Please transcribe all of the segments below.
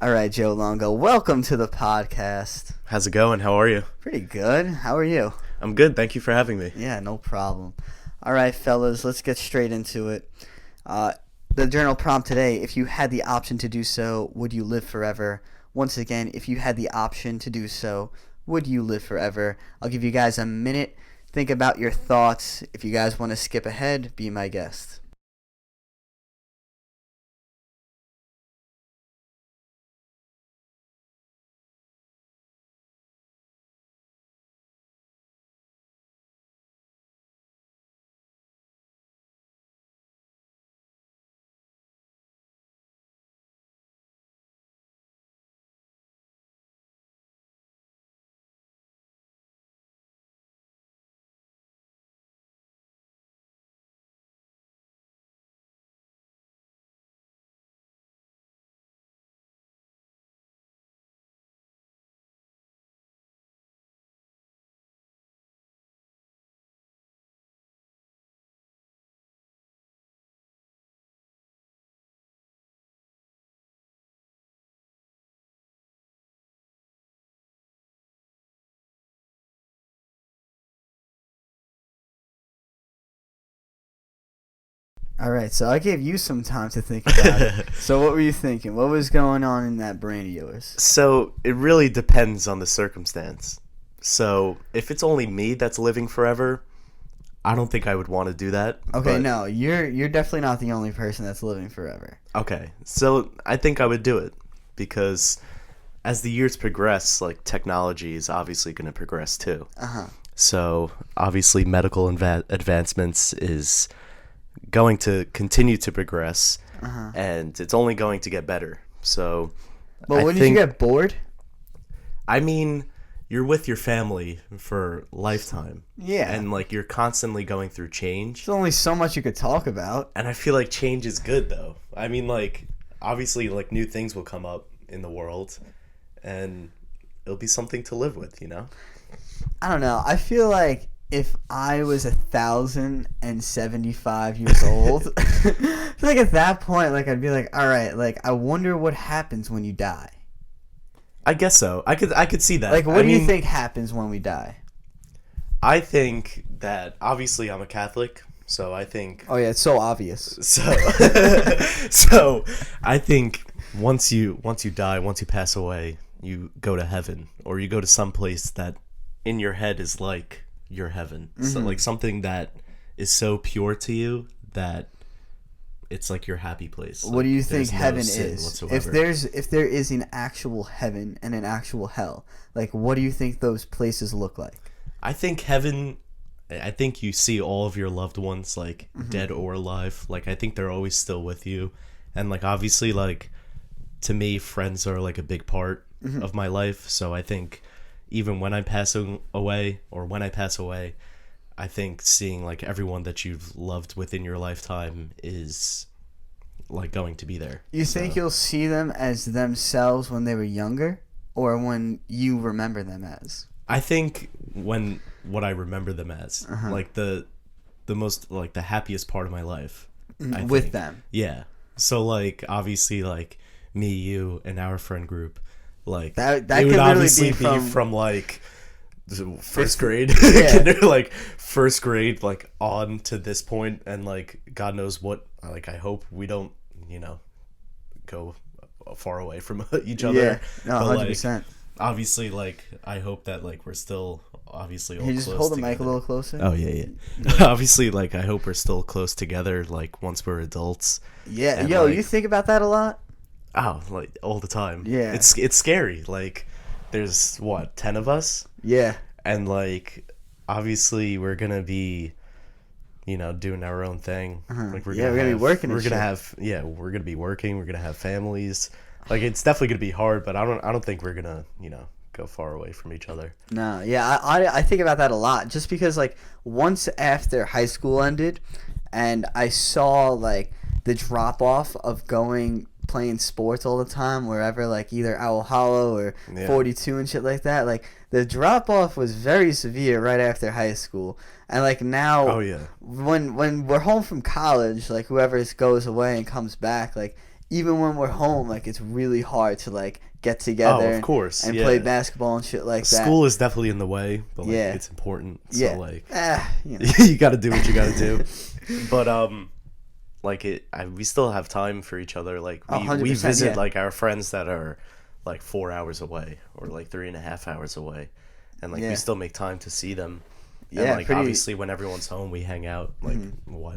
All right, Joe Longo, welcome to the podcast. How's it going? How are you? Pretty good. How are you? I'm good. Thank you for having me. Yeah, no problem. All right, fellas, let's get straight into it. The journal prompt today, if you had the option to do so, would you live forever? Once again, if you had the option to do so, would you live forever? I'll give you guys a minute. Think about your thoughts. If you guys want to skip ahead, be my guest. All right, so I gave you some time to think about it. So what were you thinking? What was going on in that brain of yours? So it really depends on the circumstance. So if it's only me that's living forever, I don't think I would want to do that. Okay, but- no, you're definitely not the only person that's living forever. Okay, so I think I would do it because as the years progress, like technology is obviously going to progress too. Uh-huh. So obviously medical advancements is going to continue to progress, and it's only going to get better. So, But wouldn't you get bored? I mean, you're with your family for a lifetime. Yeah. And, like, you're constantly going through change. There's only so much you could talk about. And I feel like change is good, though. I mean, like, obviously, like, new things will come up in the world, and it'll be something to live with, you know? I don't know. I feel like if I was 1,075 years old, I feel like at that point, like I'd be like, all right, like I wonder what happens when you die. I guess so. I could see that. Like, what do you think happens when we die? I think that, obviously, I'm a Catholic, so I think... Oh yeah, it's so obvious. So, so I think once you die, once you pass away, you go to heaven, or you go to some place that in your head is like your heaven. So like something that is so pure to you that it's like your happy place. What do you think heaven is? Whatsoever. If there is an actual heaven and an actual hell, like what do you think those places look like? I think heaven, I think you see all of your loved ones, like dead or alive. Like I think they're always still with you, and like obviously, like to me, friends are like a big part of my life. So I think even when I'm passing away, or when I pass away, I think seeing like everyone that you've loved within your lifetime is like going to be there. You think you'll see them as themselves when they were younger, or when you remember them as? I think what I remember them as, like the most, like the happiest part of my life. I With think. them. Yeah. So like obviously like me, you, and our friend group, like That it could would literally obviously be from like first grade, Yeah. like first grade, like on to this point, and like God knows what. Like I hope we don't, go far away from each other. Yeah, no, But, 100%. Obviously, like I hope that like we're still obviously all Can you just close hold the together. mic a little closer? Oh yeah. Obviously, like I hope we're still close together. Like once we're adults. Yeah, And, yo, like- you think about that a lot? Oh, like all the time. Yeah. It's scary. Like there's 10 of us, Yeah. and like obviously we're gonna be, doing our own thing. Like Yeah, we're gonna be working and We're gonna shit. have we're gonna be working. We're gonna have families. Like it's definitely gonna be hard, but I don't think we're gonna go far away from each other. No, yeah, I think about that a lot, just because like once after high school ended, and I saw like the drop off of playing sports all the time, wherever, like either Owl Hollow or Yeah. 42 and shit like that. Like the drop off was very severe right after high school, and like now, Oh yeah. when we're home from college, like whoever goes away and comes back, like even when we're home, like it's really hard to like get Oh, together of course. and Yeah. play basketball and shit like that. School is definitely in the way, but like Yeah. it's important. Yeah. So like You know. you got to do what you got to do. But like we still have time for each other. Like Oh, we 100%, visit yeah. like our friends that are like 4 hours away or like 3.5 hours away, and like Yeah. we still make time to see them. And Yeah, like pretty- obviously when everyone's home, we hang out like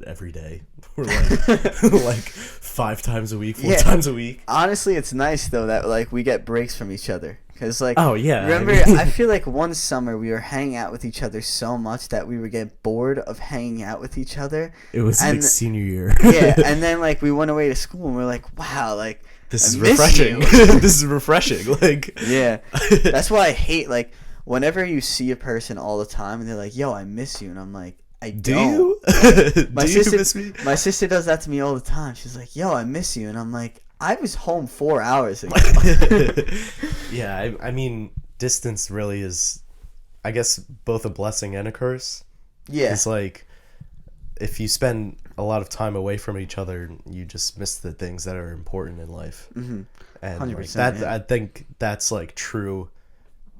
every day. We're like like 5 times a week, 4 Yeah. times a week. Honestly, it's nice though that like we get breaks from each other. Cause like, Oh, yeah, remember, I mean- I feel like one summer we were hanging out with each other so much that we would get bored of hanging out with each other. It was And- like senior year. Yeah, and then like we went away to school and we're like, wow, like This I is miss refreshing. you. This is refreshing. Like Yeah, that's why I hate like whenever you see a person all the time and they're like, yo, I miss you, and I'm like, I do don't. you? My Do you sister, miss me? My sister does that to me all the time. She's like, yo, I miss you, and I'm like, I was home 4 hours ago. Yeah, I mean, distance really is, I guess, both a blessing and a curse. Yeah. It's like, if you spend a lot of time away from each other, you just miss the things that are important in life. Mm-hmm. And like 100%, that, yeah. I think that's like true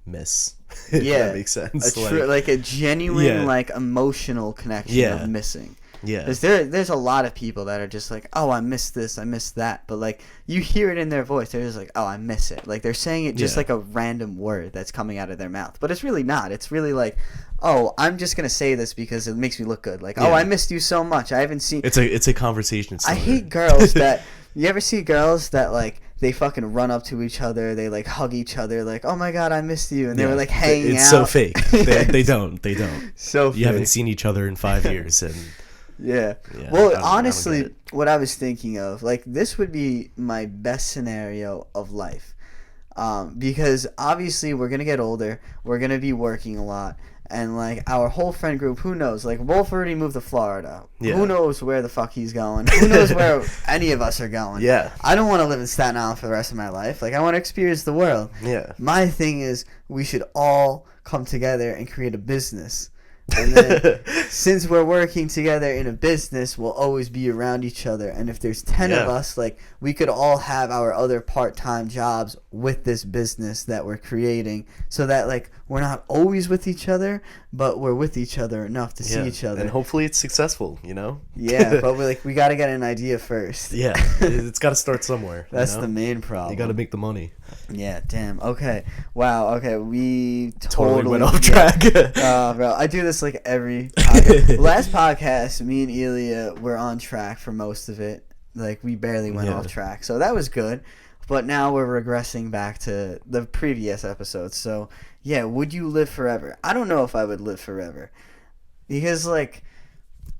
miss. If Yeah, that makes sense. like a genuine, Yeah. like emotional connection Yeah. of missing. Yeah. Because there's a lot of people that are just like, oh, I miss this, I miss that. But like you hear it in their voice, they're just like, oh, I miss it. Like they're saying it just Yeah. like a random word that's coming out of their mouth. But it's really not. It's really like, oh, I'm just gonna say this because it makes me look good. Like, oh, Yeah. I missed you so much. I haven't seen. It's a conversation I starter. hate girls that. You ever see girls that like they fucking run up to each other, they like hug each other, like, oh my god, I missed you, and they Yeah. were like hanging It's out. so fake. They don't. So You haven't fake. seen each other in 5 years, and Yeah. Yeah, Well, I don't honestly, get it. what I was thinking of, like, this would be my best scenario of life. Because obviously we're going to get older. We're going to be working a lot. And, like, our whole friend group, who knows? Like, Wolf already moved to Florida. Yeah. Who knows where the fuck he's going? Who knows where any of us are going? Yeah. I don't want to live in Staten Island for the rest of my life. Like, I want to experience the world. yeah. My thing is, we should all come together and create a business. And then, since we're working together in a business, we'll always be around each other. And if there's 10 of Yeah. us, like, we could all have our other part-time jobs with this business that we're creating, so that, like, we're not always with each other, but we're with each other enough to see each other. And hopefully it's successful, you know? Yeah, but we got to get an idea first. Yeah. It's got to start somewhere. That's you know? the main problem. You got to make the money. Yeah, damn. Okay. Wow. Okay. We Totally went off yeah. track. Bro, I do this like every podcast. Last podcast, me and Elia were on track for most of it. Like, we barely went Yeah. off track. So that was good. But now we're regressing back to the previous episodes. So, yeah, would you live forever? I don't know if I would live forever. Because, like,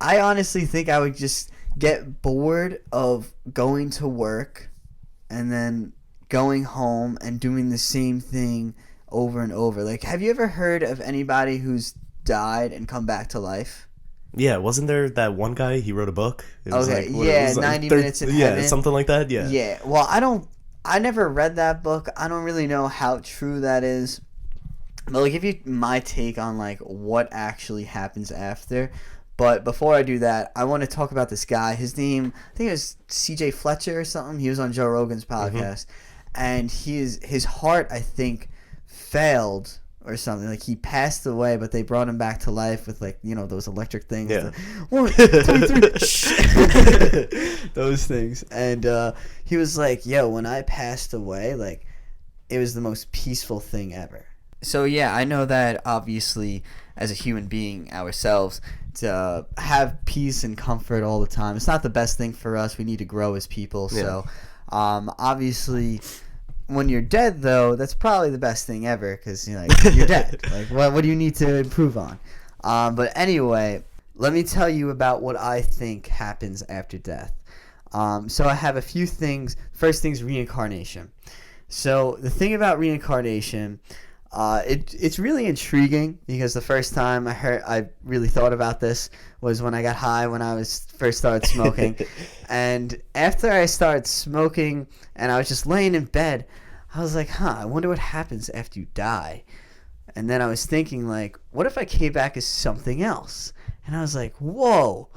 I honestly think I would just get bored of going to work and then going home and doing the same thing over and over. Like, have you ever heard of anybody who's died and come back to life? Yeah, wasn't there that one guy? He wrote a book. It was Okay, what- yeah, it was 90 Minutes in Yeah, Heaven. something like that. Yeah. Yeah. Well, I never read that book. I don't really know how true that is. But, like, if you, my take on, like, what actually happens after. But before I do that, I want to talk about this guy. His name, I think it was CJ Fletcher or something. He was on Joe Rogan's podcast. And his heart, I think, failed or something. Like, he passed away, but they brought him back to life with, like, you know, those electric things. Yeah. The, 1, 2, 3, those things. And he was like, yo, when I passed away, like, it was the most peaceful thing ever. So, yeah, I know that, obviously, as a human being ourselves, to have peace and comfort all the time, it's not the best thing for us. We need to grow as people. Yeah. So, obviously, when you're dead, though, that's probably the best thing ever because you're dead. Like, what do you need to improve on? But anyway, let me tell you about what I think happens after death. So I have a few things. First thing's reincarnation. So the thing about reincarnation, it's really intriguing because the first time I really thought about this was when I got high when I first started smoking. And after I started smoking and I was just laying in bed, I was like, I wonder what happens after you die. And then I was thinking, like, what if I came back as something else? And I was like, whoa,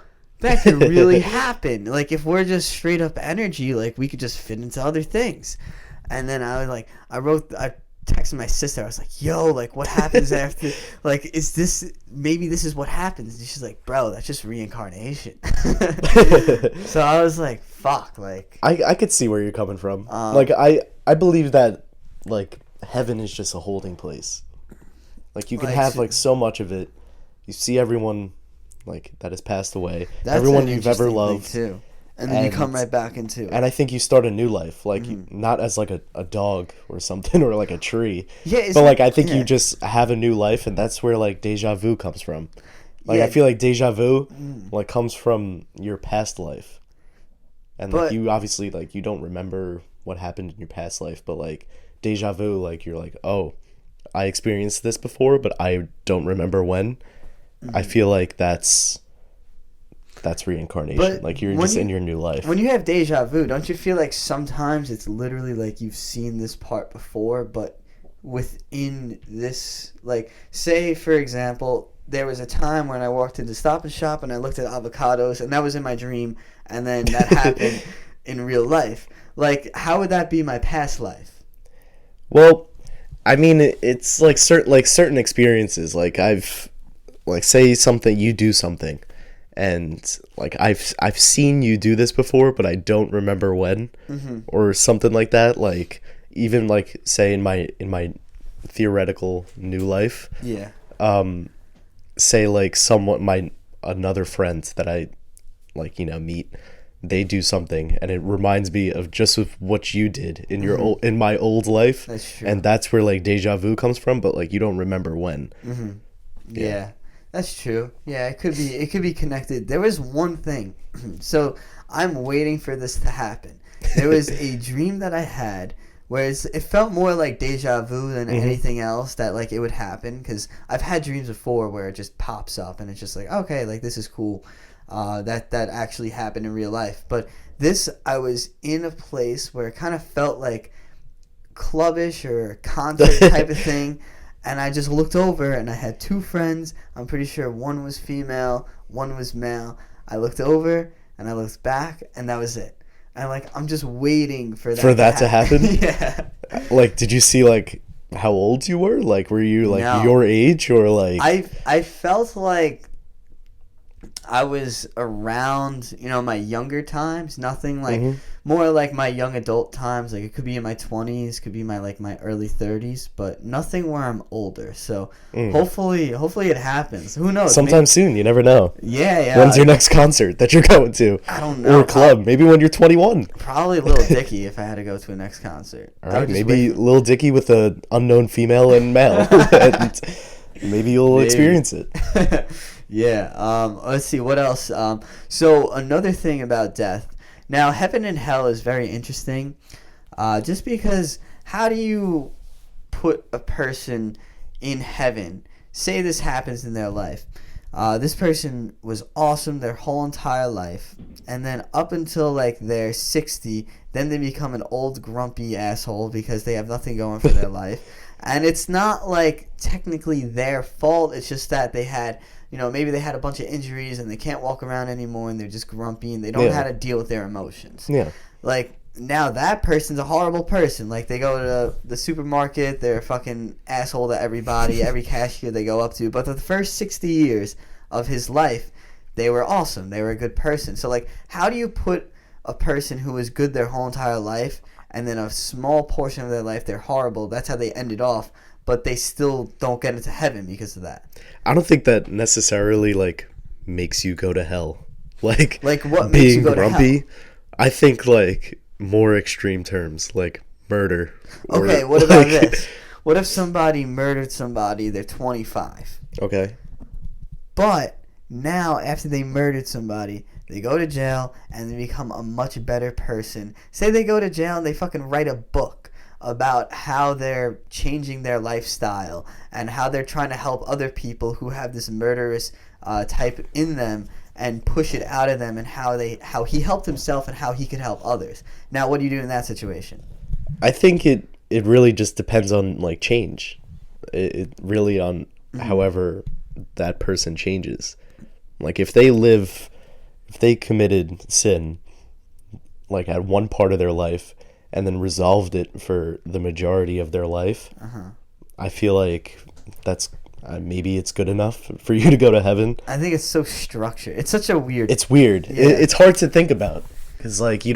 that could really happen. Like, if we're just straight up energy, like, we could just fit into other things. And then I texted my sister. I was like, yo, like, what happens after, like, maybe this is what happens. And she's like, bro, that's just reincarnation. So I was like, fuck, like. I could see where you're coming from. Like, I believe that, like, heaven is just a holding place. Like, you can have, like, so much of it. You see everyone, like, that has passed away. Everyone you've ever loved. Too. And then you come right back into it. And I think you start a new life, like, not as, like, a dog or something, or, like, a tree. Yeah, but, like, I think you just have a new life, and that's where, like, deja vu comes from. Like, I feel like deja vu, like, comes from your past life. And, like, you obviously, like, you don't remember what happened in your past life, but, like, deja vu, like, you're like, oh, I experienced this before, but I don't remember when. I feel like that's reincarnation. But like, you're just in your new life. When you have deja vu, don't you feel like sometimes it's literally like you've seen this part before, but within this, like, say, for example, there was a time when I walked into Stop and Shop and I looked at avocados, and that was in my dream, and then that happened in real life. Like, how would that be my past life? Well, I mean, it's like certain experiences. Like, I've, like, say something, you do something, and like I've seen you do this before, but I don't remember when, or something like that. Like, even, like, say in my theoretical new life, say, like, another friend that I, like, meet, they do something and it reminds me of just what you did in your in my old life. That's true. And that's where, like, deja vu comes from, but, like, you don't remember when. Yeah, that's true. Yeah, it could be connected. There was one thing. So I'm waiting for this to happen. There was a dream that I had where it felt more like deja vu than anything else, that, like, it would happen, because I've had dreams before where it just pops up and it's just like, okay, like, this is cool. That actually happened in real life. But this, I was in a place where it kind of felt like clubbish or concert type of thing. And I just looked over and I had two friends. I'm pretty sure one was female, one was male. I looked over and I looked back, and that was it. And, like, I'm just waiting for that to happen. Yeah. Like, did you see, like, how old you were? Like, were you, like, your age, or, like... I felt like I was around, my younger times. Nothing like more like my young adult times. Like, it could be in my 20s, could be my early 30s, but nothing where I'm older. So hopefully it happens. Who knows? Sometime soon. You never know. Yeah. When's your next concert that you're going to? I don't know. Or club? Maybe when you're 21. Probably Lil Dicky if I had to go to a next concert. All right, maybe Lil Dicky with an unknown female and male. And maybe you'll experience it. Yeah. Let's see what else. So another thing about death. Now, heaven and hell is very interesting. Just because, how do you put a person in heaven? Say this happens in their life. This person was awesome their whole entire life, and then up until, like, they're 60, then they become an old grumpy asshole because they have nothing going for their life. And it's not, like, technically their fault. It's just that they had, maybe they had a bunch of injuries and they can't walk around anymore and they're just grumpy and they don't know how to deal with their emotions. Yeah. Like, now that person's a horrible person. Like, they go to the supermarket, they're a fucking asshole to everybody, every cashier they go up to. But the first 60 years of his life, they were awesome. They were a good person. So, like, how do you put a person who was good their whole entire life, and then a small portion of their life they're horrible? That's how they ended off, but they still don't get into heaven because of that. I don't think that necessarily, like, makes you go to hell. Like what makes you go grumpy, to hell? I think, like, more extreme terms, like murder. Okay, what about this? What if somebody murdered somebody, they're 25? Okay. But now, after they murdered somebody, they go to jail and they become a much better person. Say they go to jail and they fucking write a book about how they're changing their lifestyle and how they're trying to help other people who have this murderous type in them and push it out of them, and how he helped himself and how he could help others. Now, what do you do in that situation? I think it really just depends on, like, change. It really on however that person changes. Like, if they live if they committed sin, like at one part of their life, and then resolved it for the majority of their life, I feel like that's maybe it's good enough for you to go to heaven. I think it's so structured. It's such a weird. It's weird. Yeah. It's hard to think about because like you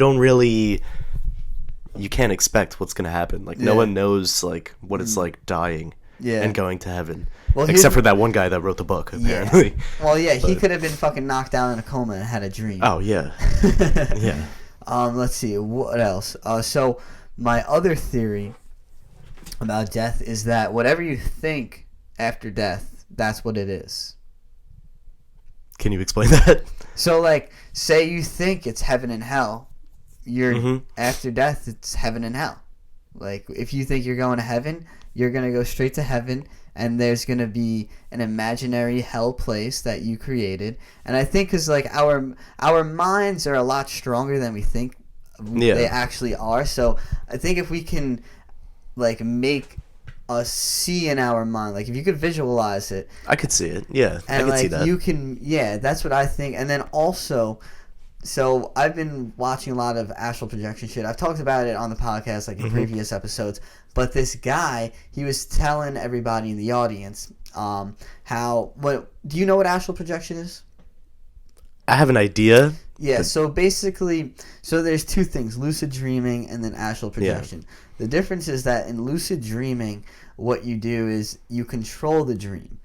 can't expect what's gonna happen. Like no one knows like what it's like dying and going to heaven. Well, except for that one guy that wrote the book, apparently. Yeah. Well, yeah, he could have been fucking knocked down in a coma and had a dream. Oh yeah. Yeah. Let's see what else. So my other theory about death is that whatever you think after death, that's what it is. Can you explain that? So, like, say you think it's heaven and hell, you're after death, it's heaven and hell. Like, if you think you're going to heaven, you're gonna go straight to heaven, and there's gonna be an imaginary hell place that you created. And I think because like our minds are a lot stronger than we think they actually are. So I think if we can like make us see in our mind, like if you could visualize it, I could see it. Yeah, and I could like see that. you can, yeah, that's what I think. And then also, so I've been watching a lot of astral projection shit. I've talked about it on the podcast, like in previous episodes. But this guy, he was telling everybody in the audience, do you know what astral projection is? I have an idea. Yeah, so basically, there's two things, lucid dreaming and then astral projection. Yeah. The difference is that in lucid dreaming, what you do is you control the dream.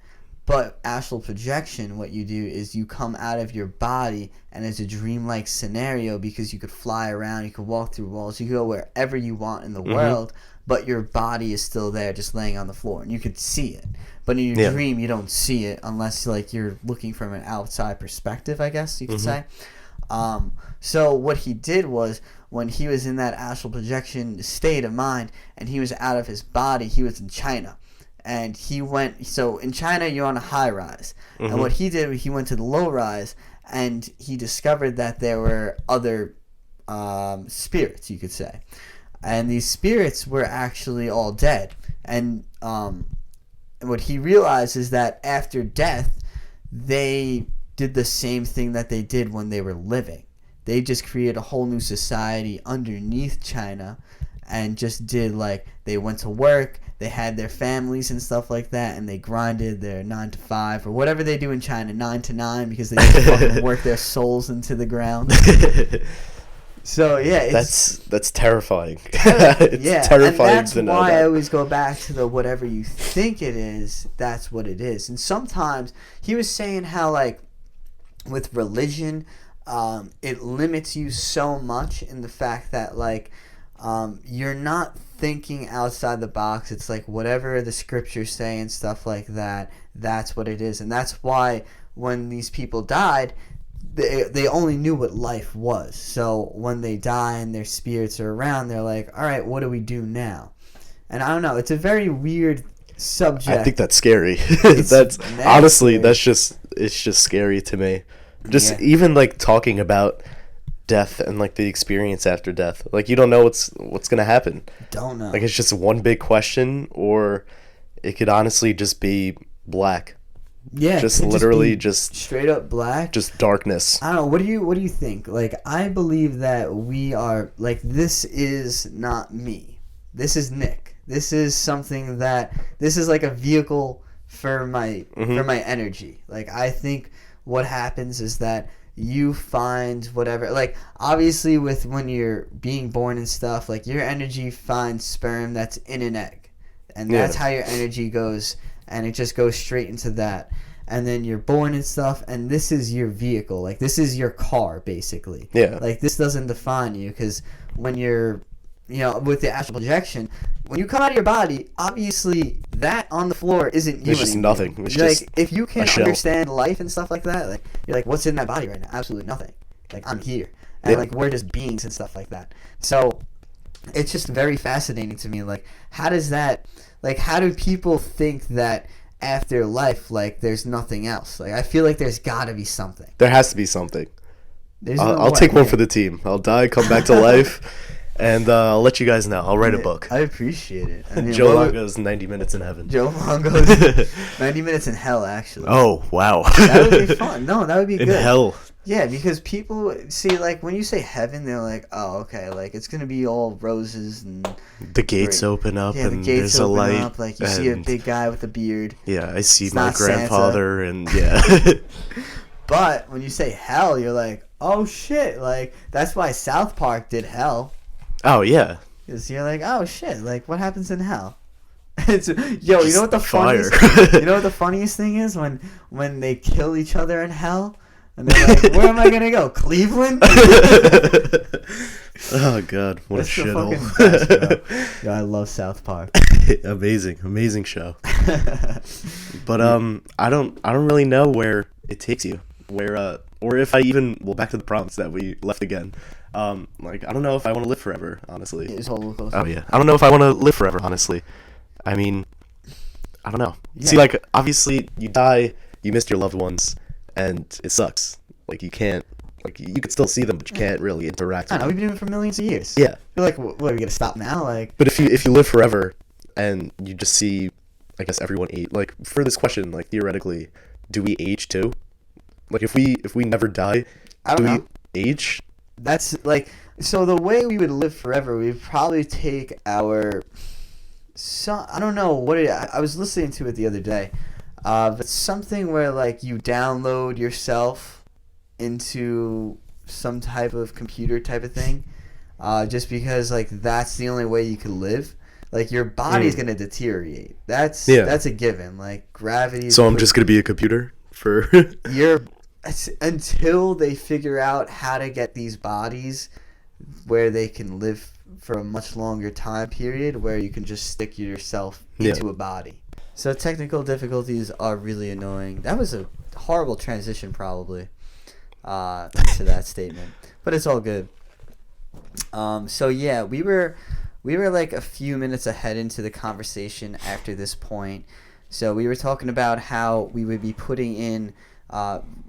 But astral projection, what you do is you come out of your body and it's a dreamlike scenario because you could fly around, you could walk through walls, you could go wherever you want in the world, but your body is still there just laying on the floor and you could see it. But in your dream, you don't see it unless like you're looking from an outside perspective, I guess you could say. So what he did was when he was in that astral projection state of mind and he was out of his body, he was in China. And he went, so in China, you're on a high rise. And what he did, he went to the low rise and he discovered that there were other spirits, you could say. And these spirits were actually all dead. And what he realized is that after death, they did the same thing that they did when they were living. They just created a whole new society underneath China and just did like, they went to work, they had their families and stuff like that, and they grinded their 9 to 5 or whatever they do in China, 9 to 9, because they just fucking work their souls into the ground. So yeah, that's terrifying. It's terrifying. And that's why I always go back to the whatever you think it is, that's what it is. And sometimes he was saying how like with religion, it limits you so much in the fact that like you're not thinking outside the box. It's like whatever the scriptures say and stuff like that, that's what it is. And that's why when these people died, they only knew what life was. So when they die and their spirits are around, they're like, all right, what do we do now? And I don't know, it's a very weird subject. I think that's scary. That's honestly scary. It's just scary to me. Just even like talking about death and like the experience after death, like you don't know what's gonna happen. Don't know. Like it's just one big question, or it could honestly just be black. Yeah, just literally just straight up black. Just darkness. I don't know. What do you think? Like I believe that we are like, this is not me. This is Nick. This is something that this is like a vehicle for my energy. Like I think what happens is that you find whatever, like obviously with when you're being born and stuff, like your energy finds sperm that's in an egg, and that's how your energy goes, and it just goes straight into that. And then you're born and stuff, and this is your vehicle, like this is your car basically. Like this doesn't define you, because when you're, you know, with the astral projection, when you come out of your body, obviously that on the floor isn't you. It's just nothing. It's like just if you can't understand life and stuff like that, like you're like, what's in that body right now? Absolutely nothing. Like I'm here, and like we're just beings and stuff like that. So it's just very fascinating to me. Like how does that? Like how do people think that after life, like there's nothing else? Like I feel like there's got to be something. There has to be something. I'll take one for the team. I'll die, come back to life. And I'll let you guys know. I'll write a book. I appreciate it. I mean, Joe Longo's 90 Minutes in Heaven. Joe Longo's 90 Minutes in Hell, actually. Oh, wow. That would be fun. No, that would be good. In hell. Yeah, because people see, like, when you say heaven, they're like, oh, okay, like it's gonna be all roses and The gates great. open up Yeah, the and gates there's a open light, up, like you see a and big guy with a beard. yeah, I see It's my not Santa. grandfather, and yeah. But when you say hell, you're like, oh shit, like that's why South Park did hell. Oh yeah, Because you're like, oh shit, like what happens in hell? It's yo, you know just what the fire. funniest you know what the funniest thing is when they kill each other in hell and they're like, where am I gonna go? Cleveland? Oh god, what That's a the fucking shithole. best, bro. Yo, I love South Park. Amazing show. But I don't really know where it takes you. Where or if I even, well, back to the prompts that we left again. Like I don't know if I want to live forever, honestly. Just hold a little closer. Oh yeah, I don't know if I want to live forever, honestly. I mean, I don't know. Yeah. See, like obviously you die, you missed your loved ones, and it sucks. Like you can't, like you could still see them, but you can't really interact I with know, them. we've been doing it for millions of years. Yeah. You're like, what are we gonna stop now? Like, But if you live forever and you just see, I guess everyone age. Like for this question, like theoretically, do we age too? Like if we never die, I don't do know. we age? That's like, so the way we would live forever, we'd probably take our. So I don't know what I was listening to it the other day, but something where like you download yourself into some type of computer type of thing, just because like that's the only way you can live. Like your body's gonna deteriorate. That's a given. Like gravity. So I'm just gonna be a computer for. you're until they figure out how to get these bodies where they can live for a much longer time period where you can just stick yourself into a body. So technical difficulties are really annoying. That was a horrible transition probably to that statement, but it's all good. So yeah, we were like a few minutes ahead into the conversation after this point. So we were talking about how we would be putting in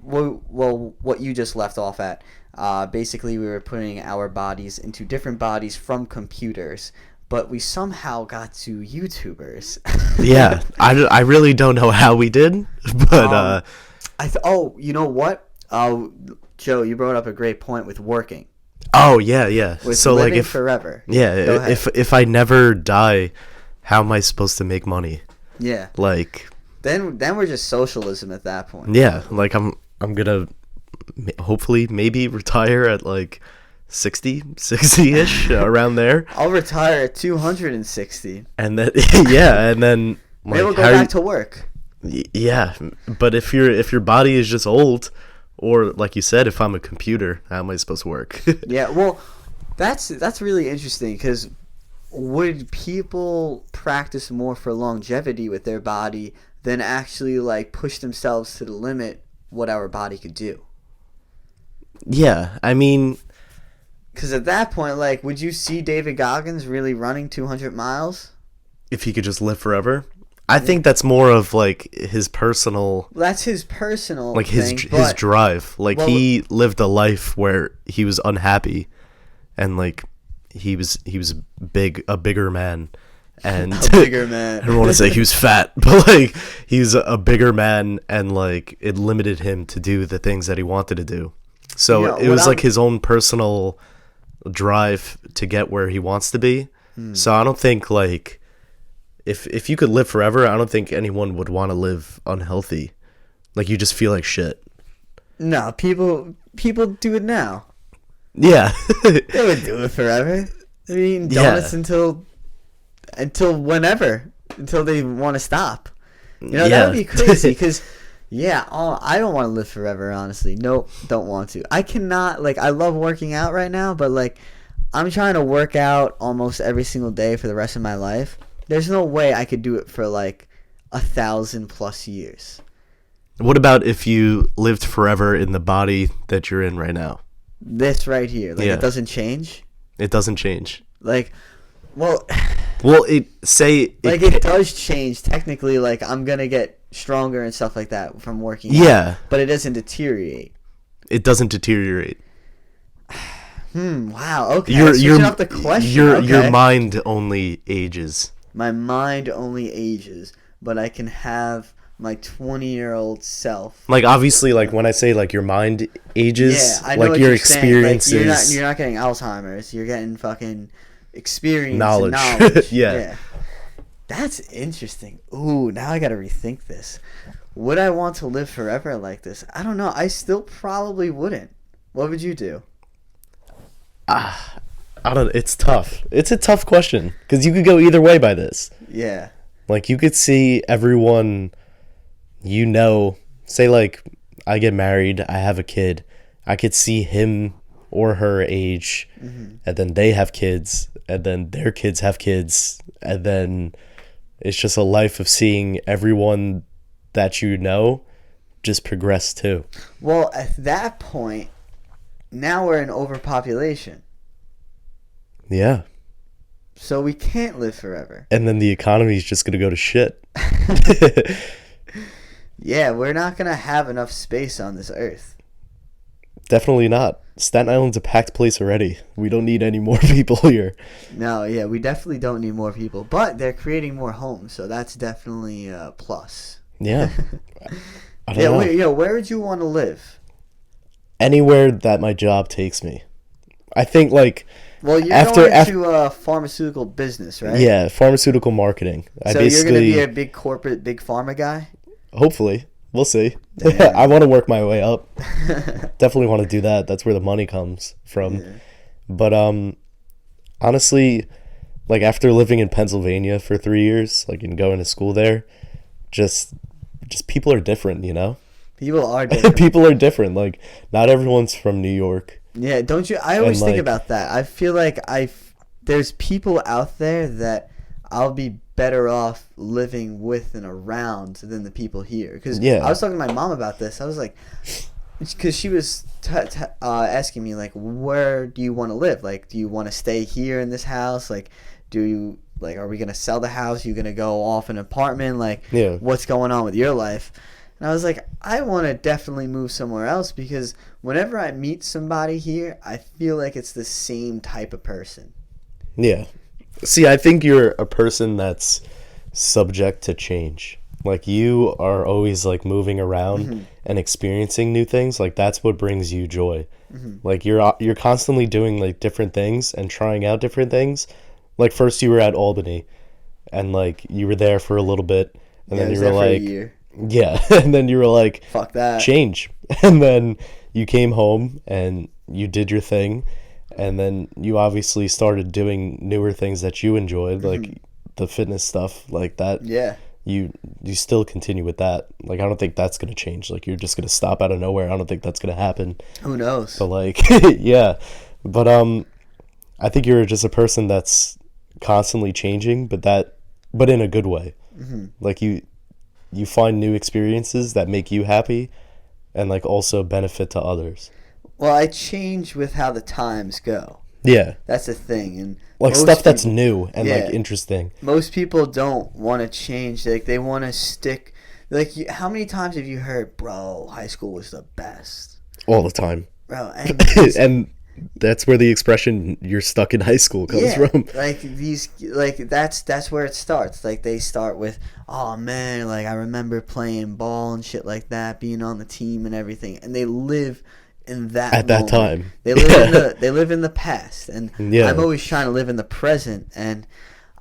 what you just left off at. Basically, we were putting our bodies into different bodies from computers, but we somehow got to YouTubers. Yeah, I really don't know how we did, but you know what? Joe, you brought up a great point with working. oh yeah. With So like living forever. Go yeah, ahead. if I never die, how am I supposed to make money? Yeah. Like Then we're just socialism at that point. yeah, like I'm gonna hopefully maybe retire at like 60-ish around there, I'll retire at 260. and then yeah, and then like Maybe we'll go how back to work. yeah, but if your body is just old, or like you said, if I'm a computer, how am I supposed to work? Yeah, well, that's really interesting because would people practice more for longevity with their body than actually like push themselves to the limit what our body could do? Yeah, I mean, Because at that point, like, would you see David Goggins really running 200 miles? if he could just live forever, I think that's more of like his personal, Well, that's his personal like thing, his but drive. Like well, he lived a life where he was unhappy, and like he was a bigger man, and a bigger man. I don't want to say he was fat, but like he was a bigger man, and like it limited him to do the things that he wanted to do. So Yeah, it was what like I'm- his own personal drive to get where he wants to be. So I don't think like if you could live forever, I don't think anyone would want to live unhealthy. Like you just feel like shit. No, people do it now. Yeah. They would do it forever. They're eating donuts until whenever, until they want to stop. You know, that would be crazy because, I don't want to live forever, honestly. Nope, don't want to. I cannot, like, I love working out right now, but, like, I'm trying to work out almost every single day for the rest of my life. There's no way I could do it for, like, 1,000+ years. What about if you lived forever in the body that you're in right now? This right here, like, Yeah. it doesn't change. It doesn't change. Like, well, Well, it does change technically. Like, I'm gonna get stronger and stuff like that from working out, yeah, but it doesn't deteriorate. it doesn't deteriorate. Wow. Okay. Your Switching up the question. your Okay. mind only ages. My mind only ages, but I can have my 20-year-old self. Like, obviously, like, when I say, like, your mind ages, Yeah, I know like, what your you're saying. Like, experiences... you're not getting Alzheimer's. You're getting fucking experience Knowledge. and knowledge. Yeah. That's interesting. Ooh, now I gotta rethink this. Would I want to live forever like this? I don't know. I still probably wouldn't. What would you do? I don't... It's tough. It's a tough question. Because you could go either way by this. Yeah. Like, you could see everyone, you know... Say, like, I get married, I have a kid. I could see him or her age, and then they have kids, and then their kids have kids, and then it's just a life of seeing everyone that you know just progress too. Well, at that point, now we're in overpopulation. Yeah. So we can't live forever. And then the economy is just going to go to shit. Yeah, we're not going to have enough space on this earth. Definitely not. Staten Island's a packed place already. We don't need any more people here. No, yeah, we definitely don't need more people. But they're creating more homes, so that's definitely a plus. Yeah. I don't know. Where would you want to live? Anywhere that my job takes me. I think, like... Well, you're going into pharmaceutical business, right? Yeah, pharmaceutical marketing. So you're going to be a big corporate, big pharma guy? Hopefully. We'll see. I want to work my way up. Definitely want to do that. That's where the money comes from. Yeah. But honestly, like, after living in Pennsylvania for 3 years, like, and going to school there, just people are different, you know? People are different. People are different. Like, not everyone's from New York. Yeah, don't you? I always think about that. I feel like there's people out there that I'll be better off living with and around than the people here. Because I was talking to my mom about this. I was like, because she was asking me, like, where do you want to live? Like, do you want to stay here in this house? Like, are we going to sell the house? Are you going to go off an apartment? Like, what's going on with your life? And I was like, I want to definitely move somewhere else because whenever I meet somebody here, I feel like it's the same type of person. Yeah. See, I think you're a person that's subject to change. Like, you are always, like, moving around and experiencing new things. Like, that's what brings you joy. Like, you're constantly doing, like, different things and trying out different things. Like, first you were at Albany and, like, you were there for a little bit and then you were like, for a year. Yeah, and then you were like, fuck that, change. And then you came home and you did your thing, and then you obviously started doing newer things that you enjoyed, like the fitness stuff, like that. Yeah. You still continue with that. Like, I don't think that's going to change. Like, you're just going to stop out of nowhere. I don't think that's going to happen. Who knows? But, like, yeah. But I think you're just a person that's constantly changing, but in a good way. Like, you find new experiences that make you happy and, like, also benefit to others. Well, I change with how the times go. Yeah. That's the thing. And like, stuff that's new and, like, interesting. Most people don't want to change. Like, they want to stick. Like, how many times have you heard, bro, high school was the best? All the time. Bro, and that's where the expression "you're stuck in high school" comes from. That's where it starts. Like, they start with, oh man, like, I remember playing ball and shit like that, being on the team and everything, and they live in that at moment. That time. They live in the past, and I'm always trying to live in the present. And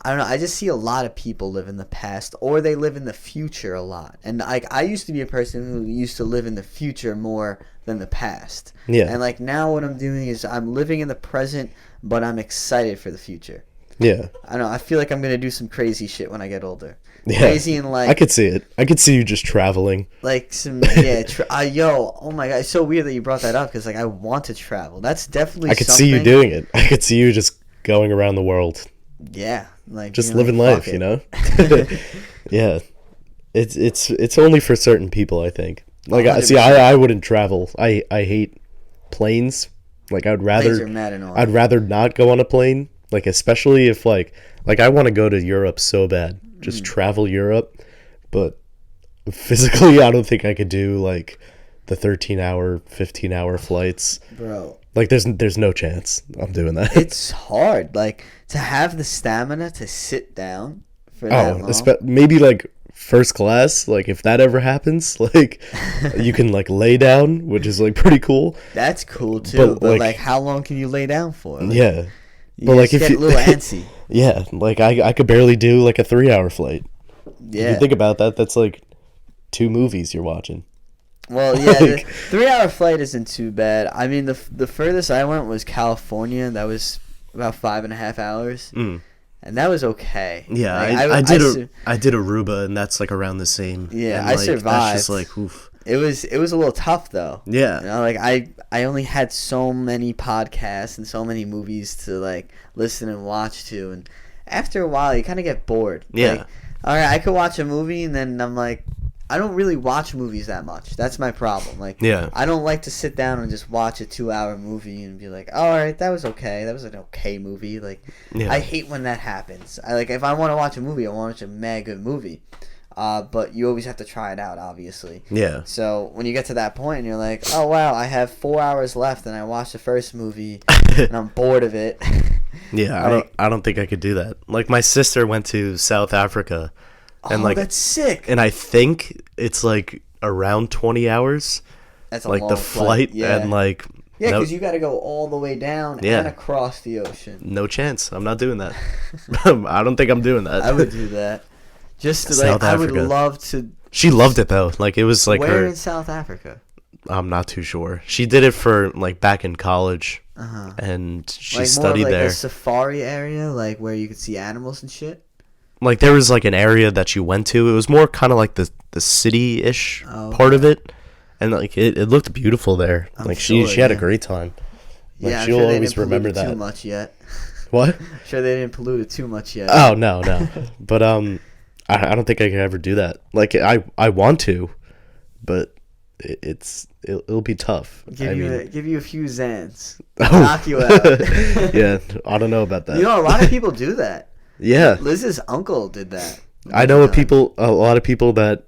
I don't know, I just see a lot of people live in the past, or they live in the future a lot. And, like, I used to be a person who used to live in the future more than the past. Yeah. And, like, now what I'm doing is I'm living in the present, but I'm excited for the future. Yeah. I don't know, I feel like I'm gonna do some crazy shit when I get older. Yeah. Crazy and, like, I could see it. I could see you just traveling. Like, some oh my god, it's so weird that you brought that up because, like, I want to travel. That's definitely I could see you doing it. I could see you just going around the world. Yeah, like, just living life, you know. Yeah, it's only for certain people, I think. Like, I wouldn't travel. I hate planes. Like, I'd rather not go on a plane. Like, especially if like I want to go to Europe so bad, just travel Europe, but physically I don't think I could do, like, the 13-hour, 15-hour flights. Bro. Like, there's no chance I'm doing that. It's hard, like, to have the stamina to sit down for that long. Maybe, like, first class, like if that ever happens, like you can like lay down, which is like pretty cool. That's cool too. But like, like, how long can you lay down for? Like, yeah. you But like just if get you a little antsy. yeah, like I could barely do like a 3-hour flight. If Yeah. you think about that, that's like 2 movies you're watching. Well, yeah, Like- the 3-hour flight isn't too bad. I mean, the furthest I went was California. That was about 5.5 hours, and that was okay. Yeah, Like, I did Aruba, and that's like around the same. Yeah, and, I like, survived. That's just like oof. It was a little tough though. Yeah. You know, like I only had so many podcasts and so many movies to like listen and watch to, and after a while you kind of get bored. Yeah. Like, all right, I could watch a movie and then I'm like, I don't really watch movies that much. That's my problem. Like, Yeah. I don't like to sit down and just watch a 2-hour movie and be like, all right, that was okay. That was an okay movie. Like, Yeah. I hate when that happens. If I want to watch a movie, I want to watch a mad good movie. But you always have to try it out, obviously. Yeah. So when you get to that point and you're like, oh wow, I have 4 hours left and I watched the first movie and I'm bored of it. Yeah, I don't think I could do that. Like my sister went to South Africa, and like that's sick. and I think it's like around 20 hours, That's a like long the flight, Yeah, and like yeah, no, because you got to go all the way down Yeah. and across the ocean. no chance. I'm not doing that. I don't think I'm doing that. I would do that. Just to South I would Africa. love to. She loved it though. Like it was like Where her. in South Africa? I'm not too sure. She did it for like back in college, Uh-huh. and she Like studied more of like there. a safari area, like where you could see animals and shit. Like there was like an area that you went to. It was more kind of like the city-ish part of it, and like it looked beautiful there. I'm like sure, she had a yeah. great time. Like Yeah, I'm she'll sure they always didn't pollute remember it that. too much yet. What? Sure they didn't pollute it too much yet. Oh no. But I don't think I could ever do that. Like I want to, but it'll be tough. Give you a few Zans. Oh. Knock you out. Yeah, I don't know about that. You know, a lot of people do that. Yeah, Liz's uncle did that. I know a lot of people that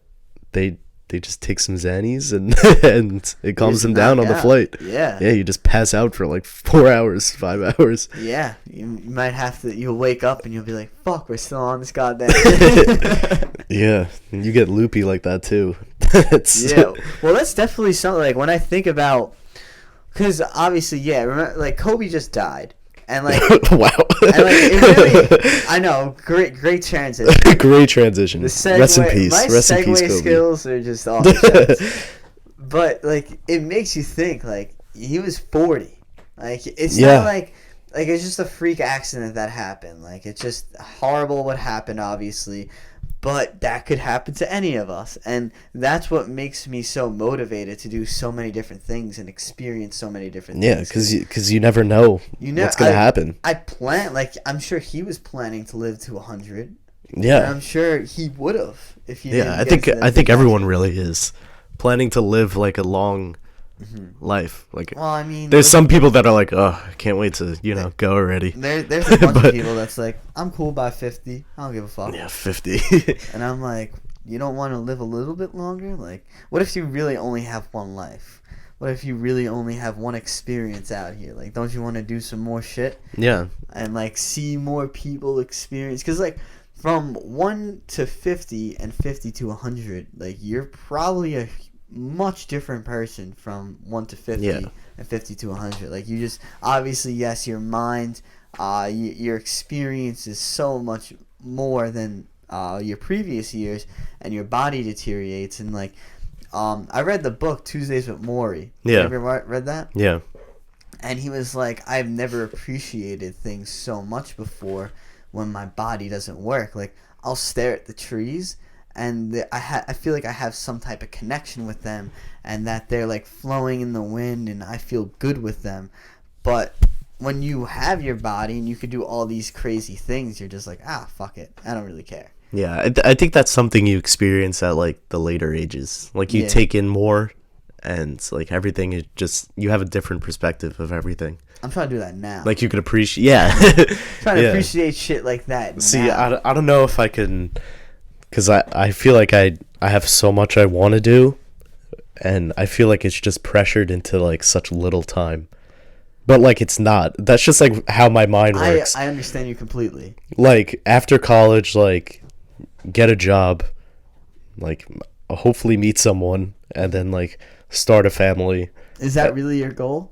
they just take some Xannies and and it calms just them down knock on the out. flight. Yeah. Yeah, you just pass out for like 4 hours, 5 hours. Yeah, you might have to. You'll wake up and you'll be like, "Fuck, we're still on this goddamn." Yeah, and you get loopy like that too. Yeah, well, that's definitely something. Like when I think about, because obviously, yeah, remember, like Kobe just died, and like, Wow. and like it really, I know, great transition. Great transition. The segue, Rest in peace. My Rest in segue peace, Kobe. skills are just off the charts. But like, it makes you think. Like he was 40. Like it's Yeah. not like it's just a freak accident that happened. Like it's just horrible what happened, obviously. But that could happen to any of us, and that's what makes me so motivated to do so many different things and experience so many different Yeah, things. because you never know what's gonna happen. I plan, like, I'm sure he was planning to live to 100. And Yeah, I'm sure he would have if he. yeah. didn't I get think to that I think big everyone accident. really is planning to live like a long life. Like Well, I mean, there's some people that are like, oh, I can't wait to go already. There's a bunch But- of people that's like, I'm cool by 50. I don't give a fuck. Yeah, 50. And I'm like, you don't want to live a little bit longer? Like, what if you really only have one life? What if you really only have one experience out here? Like, don't you want to do some more shit Yeah, and like see more people experience? Because like from 1 to 50 and 50 to 100, like you're probably a much different person from 1 to 50 Yeah. and 50 to 100. Like you just obviously, yes, your mind, your experience is so much more than your previous years, and your body deteriorates. And like I read the book Tuesdays with Maury. Yeah. You ever read that? yeah, And he was like, I've never appreciated things so much before when my body doesn't work. Like, I'll stare at the trees, and I feel like I have some type of connection with them, and that they're, like, flowing in the wind, and I feel good with them. But when you have your body and you could do all these crazy things, you're just like, fuck it. I don't really care. yeah. I think that's something you experience at like the later ages. Like you Yeah. take in more, and like everything is just you have a different perspective of everything. I'm trying to do that now. Like you could appreciate. Yeah, trying to Yeah. appreciate shit like that. See, now. I don't know if I can, because I feel like I have so much I want to do, and I feel like it's just pressured into like such little time. But like it's not. That's just like how my mind works. I understand you completely. Like after college, like get a job, like hopefully meet someone and then like start a family. Is that really your goal?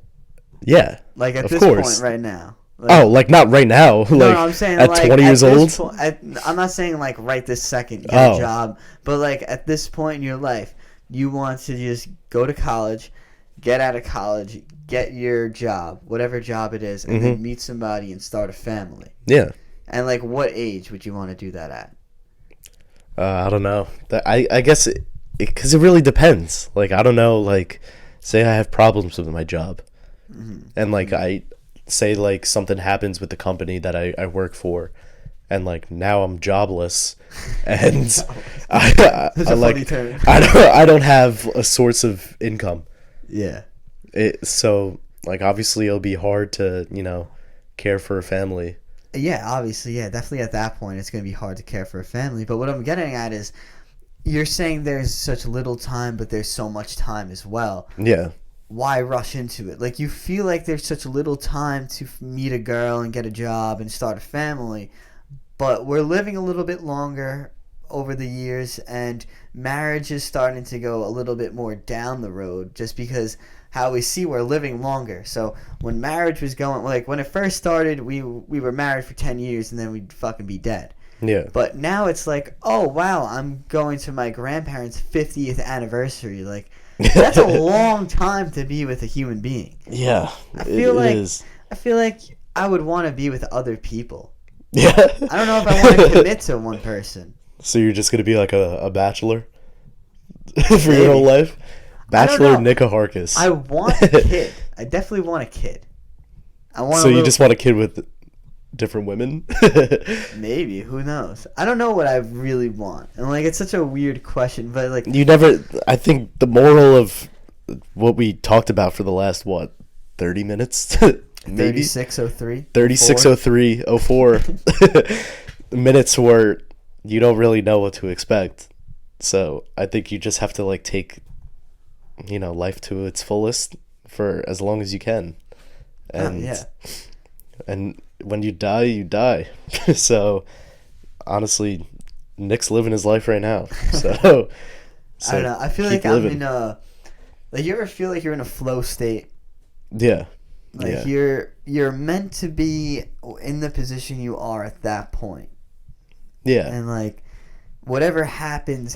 Yeah, Like at of this course. point right now? Like, Oh, like not right now. Like no, I'm saying at like 20 at years this old. I'm not saying like right this second get a Oh, job, but like at this point in your life, you want to just go to college, get out of college, get your job, whatever job it is, and then meet somebody and start a family. yeah. And like, what age would you want to do that at? I don't know. I guess because it really depends. Like I don't know. Like say I have problems with my job, and like I say like something happens with the company that I work for, and like now I'm jobless, and That's I a like funny term. I don't have a source of income. Yeah. So like obviously it'll be hard to care for a family. Yeah, obviously, yeah, definitely at that point it's going to be hard to care for a family. But what I'm getting at is you're saying there's such little time, but there's so much time as well. Yeah. Why rush into it? Like, you feel like there's such little time to meet a girl and get a job and start a family, but we're living a little bit longer over the years, and marriage is starting to go a little bit more down the road just because how we see we're living longer. So when marriage was going, like when it first started, we were married for 10 years and then we'd fucking be dead. Yeah. But now it's like, oh wow, I'm going to my grandparents' 50th anniversary. Like, that's a long time to be with a human being. Yeah. I feel it like is. I feel like I would want to be with other people. Yeah. I don't know if I want to commit to one person. So you're just gonna be like a bachelor for Maybe. your whole life? I don't Bachelor know. Nika Harkis. I want a kid. I definitely want a kid. I want. So you just want a kid with different women? Maybe, who knows? I don't know what I really want, and like it's such a weird question, but like You never. I think the moral of what we talked about for the last 30 minutes, maybe 3603, 360304 minutes where you don't really know what to expect. So I think you just have to like take life to its fullest for as long as you can. And yeah. and when you die, you die. So honestly, Nick's living his life right now. So I don't know. I feel like I'm in a. Like, you ever feel like you're in a flow state? Yeah. Like yeah. you're meant to be in the position you are at that point. Yeah. And like whatever happens.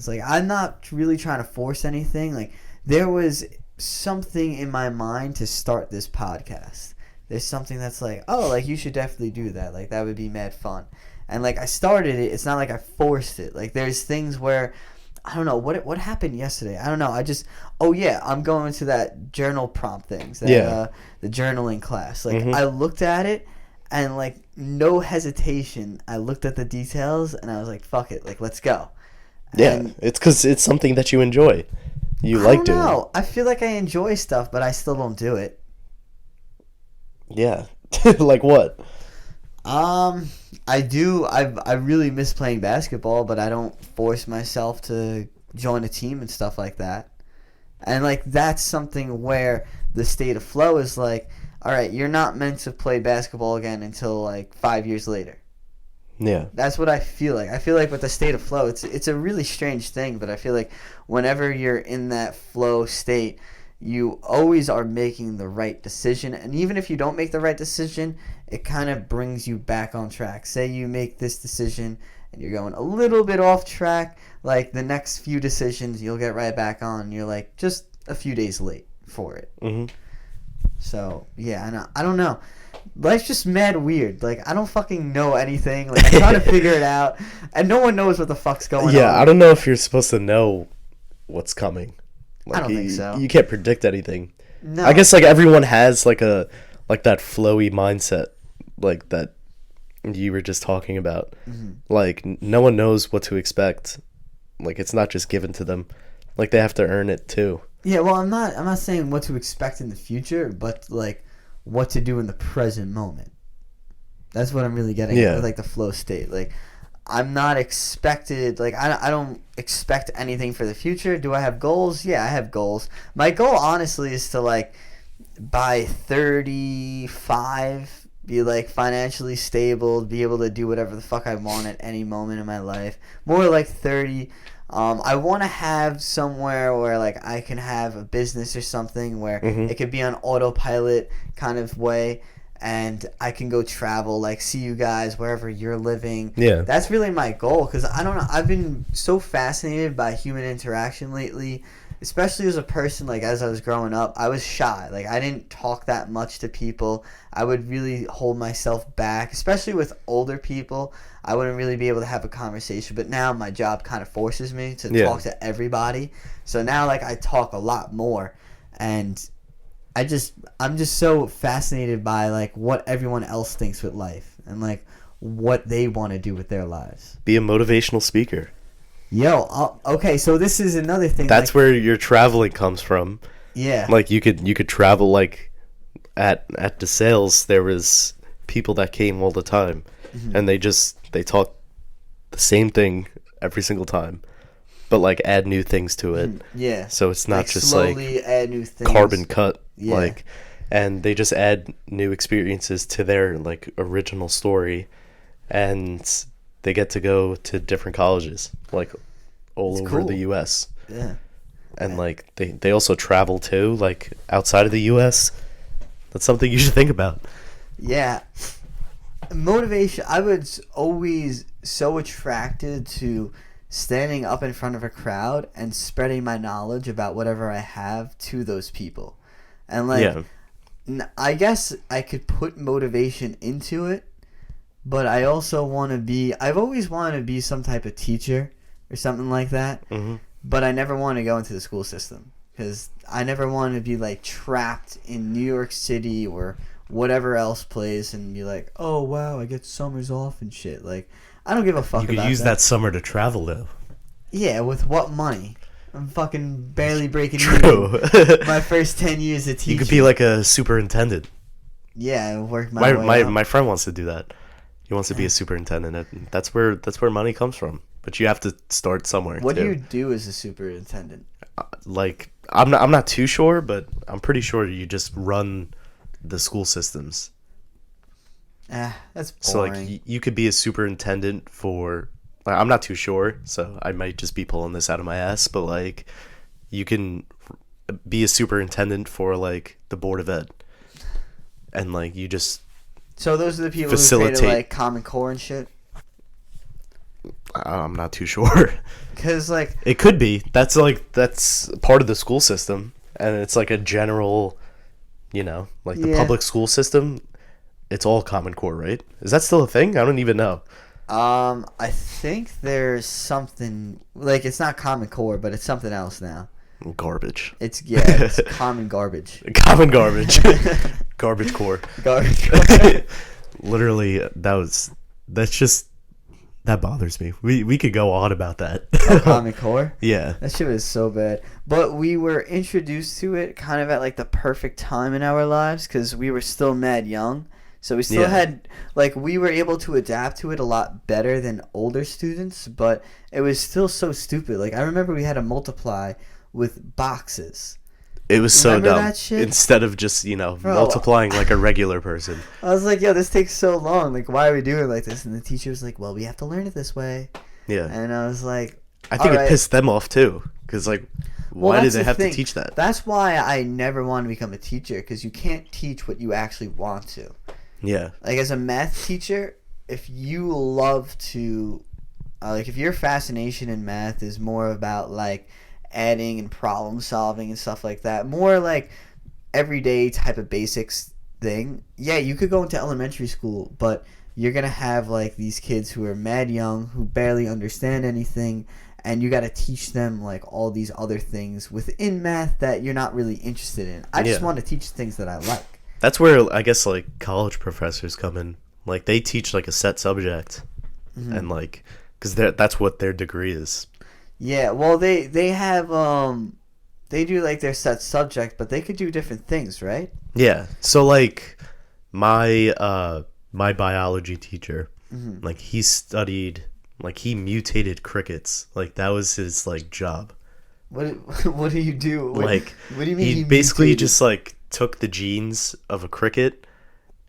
Like, I'm not really trying to force anything. Like, there was something in my mind to start this podcast. There's something that's like, oh, like, you should definitely do that. Like, that would be mad fun. And like, I started it. It's not like I forced it. Like, there's things where I don't know what happened yesterday. I don't know. I'm going to that journal prompt things. The journaling class. Like, I looked at it and like no hesitation. I looked at the details and I was like, fuck it. Like, let's go. Yeah. It's because it's something that you enjoy. You like doing. I don't know. I feel like I enjoy stuff, but I still don't do it. Yeah. Like what? I do. I really miss playing basketball, but I don't force myself to join a team and stuff like that. And like, that's something where the state of flow is like, all right, you're not meant to play basketball again until like 5 years later. Yeah. That's what I feel like. I feel like with the state of flow, it's a really strange thing, but I feel like whenever you're in that flow state, you always are making the right decision. And even if you don't make the right decision, it kind of brings you back on track. Say you make this decision and you're going a little bit off track, like the next few decisions, you'll get right back on. You're like just a few days late for it. Mm-hmm. So, yeah, I don't know. Life's just mad weird. Like, I don't fucking know anything. Like, I'm trying to figure it out, and no one knows what the fuck's going on. Yeah, I don't know if you're supposed to know what's coming. Like, I don't think so. You can't predict anything. No. I guess like everyone has like that flowy mindset, like that you were just talking about. Mm-hmm. Like no one knows what to expect. Like it's not just given to them. Like they have to earn it too. Yeah, well, I'm not saying what to expect in the future, but like what to do in the present moment. That's what I'm really getting at with like the flow state. Like, I'm not expected, like, I don't expect anything for the future. Do I have goals? Yeah, I have goals. My goal, honestly, is to, like, by 35, be like financially stable, be able to do whatever the fuck I want at any moment in my life. More like 30. I want to have somewhere where like I can have a business or something where it could be on autopilot kind of way, and I can go travel, like see you guys wherever you're living. Yeah. That's really my goal, because I don't know, I've been so fascinated by human interaction lately, especially as a person. Like as I was growing up, I was shy. Like I didn't talk that much to people. I would really hold myself back, especially with older people. I wouldn't really be able to have a conversation, but now my job kind of forces me to talk to everybody. So now like I talk a lot more, and I'm just so fascinated by like what everyone else thinks with life and like what they want to do with their lives. Be a motivational speaker. Okay, so this is another thing. That's like, where your traveling comes from. Yeah. Like you could travel, like at DeSales there was people that came all the time, and they talk the same thing every single time, but like add new things to it. Yeah. So it's not like just slowly like add new things. carbon cut. Yeah. Like, and they just add new experiences to their like original story, and they get to go to different colleges like all over the US. Yeah. And like they also travel too, like outside of the US. That's something you should think about. Yeah. Motivation. I was always so attracted to standing up in front of a crowd and spreading my knowledge about whatever I have to those people. And like, I guess I could put motivation into it, but I also want to be, I've always wanted to be some type of teacher or something like that. But I never want to go into the school system, because I never want to be like trapped in New York City or whatever else place and be like, oh wow, I get summers off and shit. Like, I don't give a fuck about that. You could use that summer to travel though. Yeah, with what money? I'm fucking barely breaking True. even my first 10 years of teaching. You could be like a superintendent. Yeah, I work my way up. My friend wants to do that. He wants to be a superintendent. That's where money comes from. But you have to start somewhere. What do you do as a superintendent? Like, I'm not too sure, but I'm pretty sure you just run the school systems. That's boring. So like you could be a superintendent for, like, I'm not too sure, so I might just be pulling this out of my ass, but like you can be a superintendent for like the Board of Ed, and like you just so those are the people facilitate, who created like Common Core and shit. I'm not too sure. Because like it could be that's part of the school system, and it's like a general, like the public school system. It's all Common Core, right? Is that still a thing? I don't even know. I think there's something like, it's not Common Core, but it's something else now. Garbage. It's common garbage. Common garbage. Garbage core. Garbage core. Literally, that bothers me. We could go on about that. Common Core? Yeah. That shit was so bad. But we were introduced to it kind of at like the perfect time in our lives, because we were still mad young. So we still had, like, we were able to adapt to it a lot better than older students, but it was still so stupid. Like, I remember we had to multiply with boxes. It was so Remember dumb. that shit? Instead of just, multiplying like a regular person. I was like, yo, this takes so long. Like, why are we doing it like this? And the teacher was like, well, we have to learn it this way. Yeah. And I was like, I think it pissed them off, too. Because, like, why did they have to teach that? That's why I never wanted to become a teacher, because you can't teach what you actually want to. Yeah. Like, as a math teacher, if you love to, like, if your fascination in math is more about, like, adding and problem solving and stuff like that, more like everyday type of basics thing, yeah, you could go into elementary school, but you're going to have, like, these kids who are mad young, who barely understand anything, and you got to teach them, like, all these other things within math that you're not really interested in. I just want to teach things that I like. That's where I guess like college professors come in. Like they teach like a set subject, and like because that's what their degree is. Yeah, well they have they do like their set subject, but they could do different things, right? Yeah. So like my biology teacher, like he studied, like he mutated crickets. Like that was his like job. What do you do? Like what do you mean? He basically just like took the genes of a cricket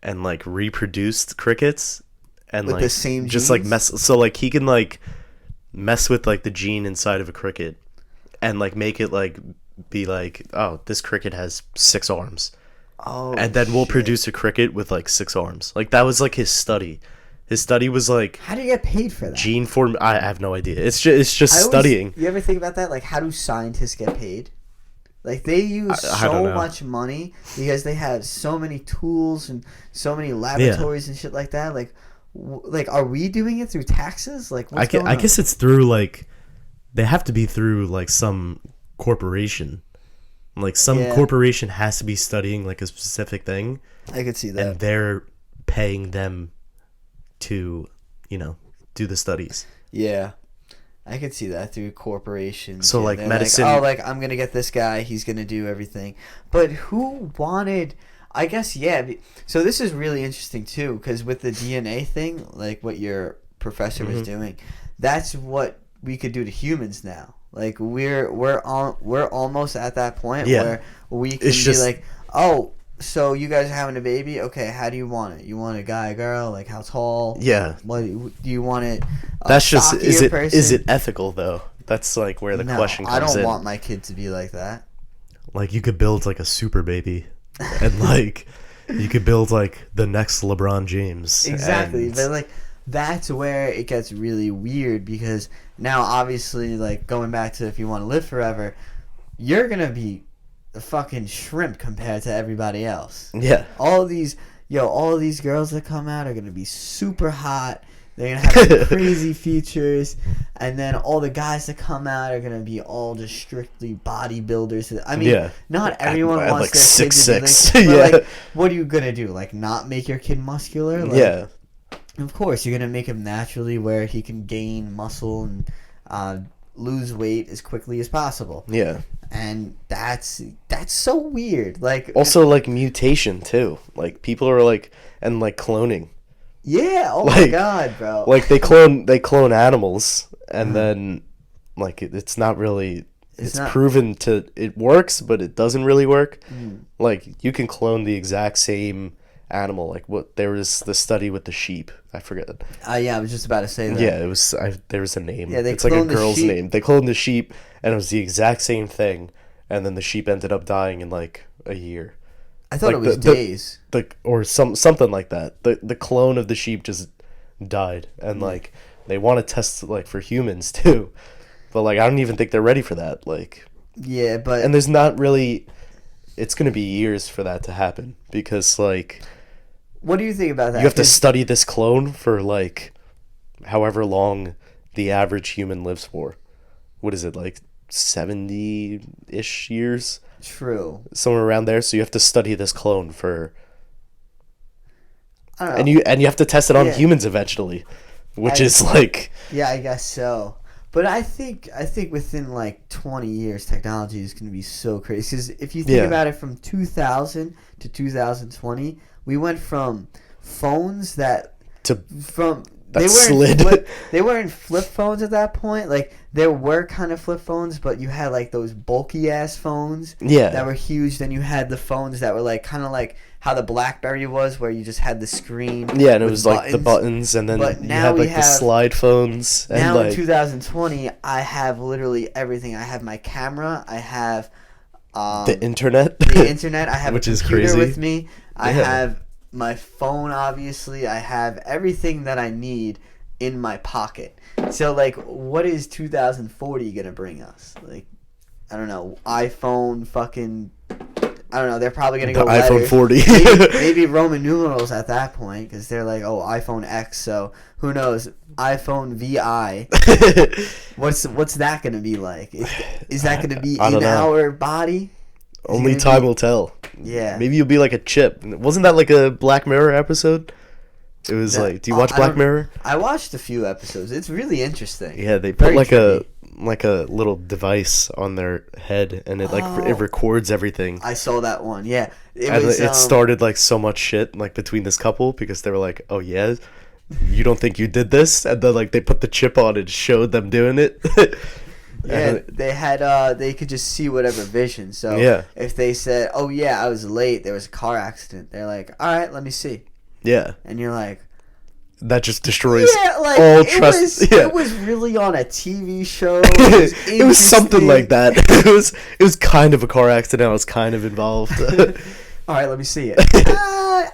and like reproduced crickets and With like the same just like genes? mess. So like he can like mess with like the gene inside of a cricket and like make it like be like, oh, this cricket has 6 arms, Oh, and then we'll shit. produce a cricket with like 6 arms. Like that was like his study. His study was like How do you get paid for that? gene form. I have no idea. It's just I always- studying. You ever think about that? Like, how do scientists get paid? Like, they use I don't so know. much money because they have so many tools and so many laboratories and shit like that. Like, are we doing it through taxes? Like, what's going I on? guess it's through like they have to be through like some corporation. Like some Yeah. corporation has to be studying like a specific thing, I could see that. and they're paying them to, do the studies. Yeah. I could see that through corporations. So, Yeah, like, they're medicine- Like, oh, like, I'm going to get this guy. He's going to do everything. But who wanted... I guess, yeah. So this is really interesting, too, because with the DNA thing, like what your professor was doing, that's what we could do to humans now. Like, we're almost at that point where we can It's be just- like, oh, so you guys are having a baby? Okay, how do you want it? You want a guy, a girl? Like, how tall? Yeah. What do you want it? That's just is stockier it person? is it ethical though? That's like where the No, question comes I don't in. want my kid to be like that. Like you could build like a super baby, and like you could build like the next LeBron James. Exactly, and- but like that's where it gets really weird because now obviously like going back to if you want to live forever, you're gonna be a fucking shrimp compared to everybody else. yeah. All of these girls that come out are gonna be super hot. They're gonna have some crazy features, and then all the guys that come out are gonna be all just strictly bodybuilders. I mean, Yeah. not everyone At, wants like, their kid to be 6'6". like, but Yeah. like, what are you gonna do? Like, not make your kid muscular? Like, Yeah. of course, you're gonna make him naturally where he can gain muscle and lose weight as quickly as possible. Yeah. And that's so weird. Like, Also like mutation too. Like people are like and like cloning. yeah. Oh my like- god, bro. Like they clone animals and then like it's not really it's not- proven to it works but it doesn't really work. Mm. Like you can clone the exact same animal. Like what there was the study with the sheep. I forget. Yeah, I was just about to say that. Yeah, it was. There was a name. Yeah, they it's like a cloned the girl's sheep. name. They cloned the sheep, and it was the exact same thing. And then the sheep ended up dying in like a year, I thought like it was the- days. or something like that. The clone of the sheep just died, and like they want to test like for humans too, but like I don't even think they're ready for that. Like, Yeah, but and there's not really. It's gonna be years for that to happen because like what do you think about that? you have to 'Cause- study this clone for like however long the average human lives for. What is it, like 70-ish years? True. Somewhere around there. So you have to study this clone for I don't know. and you have to test it on Yeah. humans eventually. Which I- is like Yeah, I guess so. But I think within like 20 years, technology is going to be so crazy. Because if you think Yeah. about it, from 2000 to 2020, we went from phones that to from That they slid. they weren't flip phones at that point. Like there were kind of flip phones, but you had like those bulky ass phones yeah. that were huge. Then you had the phones that were like kind of like how the BlackBerry was, where you just had the screen. Yeah, and it with was like the buttons and then But you now had we like the have- slide phones and Now in like 2020, I have literally everything. I have my camera. I have the internet. the internet. I have Which a is computer crazy. with me. I Yeah. have my phone, obviously. I have everything that I need in my pocket. So, like, what is 2040 going to bring us? Like, I don't know. iPhone fucking... I don't know. They're probably going to The go iPhone letters. 40. maybe Roman numerals at that point, because they're like, oh, iPhone X. So, who knows? iPhone VI. What's that going to be like? Is that going to be I don't in know. our body? Is it Only gonna time be- will tell. Yeah. Maybe you'll be like a chip. Wasn't that like a Black Mirror episode? It was No, like, do you watch I Black don't- Mirror? I watched a few episodes. It's really interesting. Yeah, they put Very like trippy. a little device on their head, and it Oh. it records everything. I saw that one. Yeah, it And was. it started like so much shit like between this couple because they were like, "Oh yeah, you don't think you did this?" And then like they put the chip on and showed them doing it. Yeah, And they had. They could just see whatever vision. So Yeah. if they said, "Oh yeah, I was late. There was a car accident," they're like, "All right, let me see." Yeah. And you're like, that just destroys like all trust. It was really on a TV show. It was something like that. It was kind of a car accident. I was kind of involved. All right, let me see it.